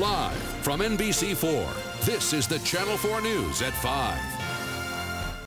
Live from NBC4, this is the Channel 4 News at 5.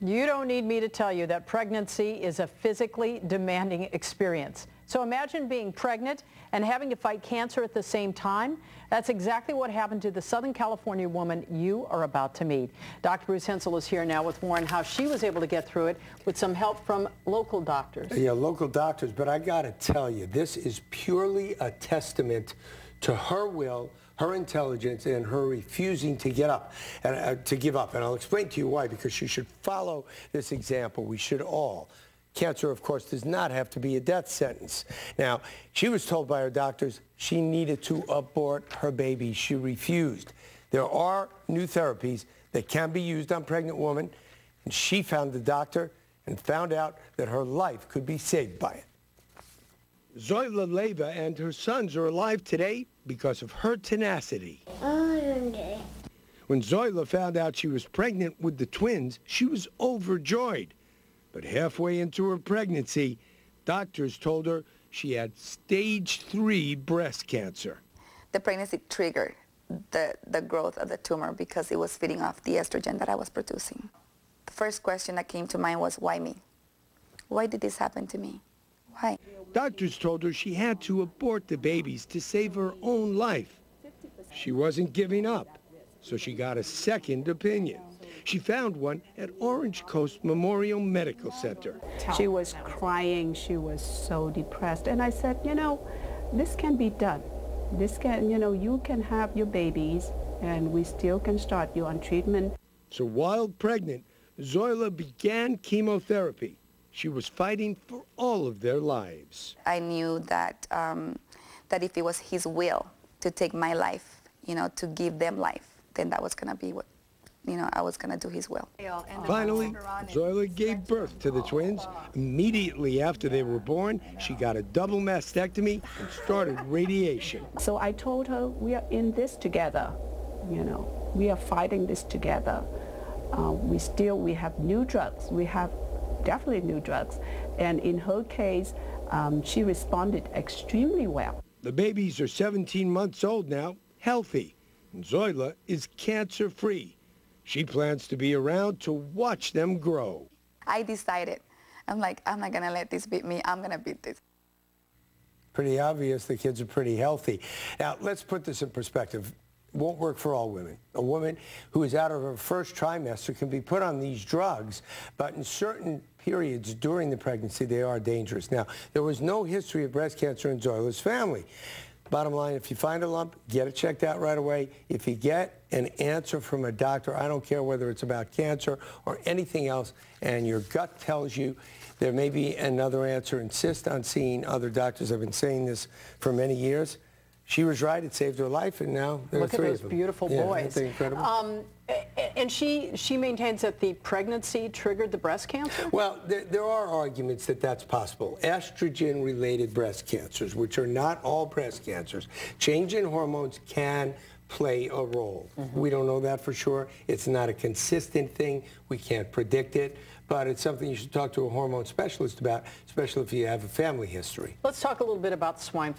You don't need me to tell you that pregnancy is a physically demanding experience. So imagine being pregnant and having to fight cancer at the same time. That's exactly what happened to the Southern California woman you are about to meet. Dr. Bruce Hensel is here now with more on how she was able to get through it with some help from local doctors. Yeah, local doctors, but I got to tell you, this is purely a testament to her will, her intelligence, and her refusing to get up and to give up. And I'll explain to you why, because you should follow this example. We should all. Cancer, of course, does not have to be a death sentence. Now, she was told by her doctors she needed to abort her baby. She refused. There are new therapies that can be used on pregnant women, and she found the doctor and found out that her life could be saved by it. Zoila Leyva and her sons are alive today because of her tenacity. When Zoila found out she was pregnant with the twins, she was overjoyed. But halfway into her pregnancy, doctors told her she had stage 3 breast cancer. The pregnancy triggered the growth of the tumor because it was feeding off the estrogen that I was producing. The first question that came to mind was, why me? Why did this happen to me? Why? Doctors told her she had to abort the babies to save her own life. She wasn't giving up, so she got a second opinion. She found one at Orange Coast Memorial Medical Center. She was crying. She was so depressed. And I said, you know, this can be done. This can, you know, you can have your babies and we still can start you on treatment. So while pregnant, Zoila began chemotherapy. She was fighting for all of their lives. I knew that, that if it was his will to take my life, you know, to give them life, then that was going to be what, you know, I was going to do his will. Finally, Zoila gave birth to the twins. Immediately after they were born, she got a double mastectomy and started radiation. So I told her, we are in this together, you know. We are fighting this together. We have new drugs. We have definitely new drugs. And in her case, she responded extremely well. The babies are 17 months old now, healthy. And Zoila is cancer-free. She plans to be around to watch them grow. I decided, I'm like, I'm not going to let this beat me. I'm going to beat this. Pretty obvious the kids are pretty healthy. Now, let's put this in perspective. It won't work for all women. A woman who is out of her first trimester can be put on these drugs, but in certain periods during the pregnancy, they are dangerous. Now, there was no history of breast cancer in Zoila's family. Bottom line, if you find a lump, get it checked out right away. If you get an answer from a doctor, I don't care whether it's about cancer or anything else, and your gut tells you there may be another answer, insist on seeing other doctors. I've been saying this for many years. She was right. It saved her life, and now there are 3 of them. Look at those beautiful boys. Isn't that incredible? And she maintains that the pregnancy triggered the breast cancer? Well, there are arguments that that's possible. Estrogen-related breast cancers, which are not all breast cancers, change in hormones can play a role. We don't know that for sure. It's not a consistent thing. We can't predict it. But it's something you should talk to a hormone specialist about, especially if you have a family history. Let's talk a little bit about swine flu.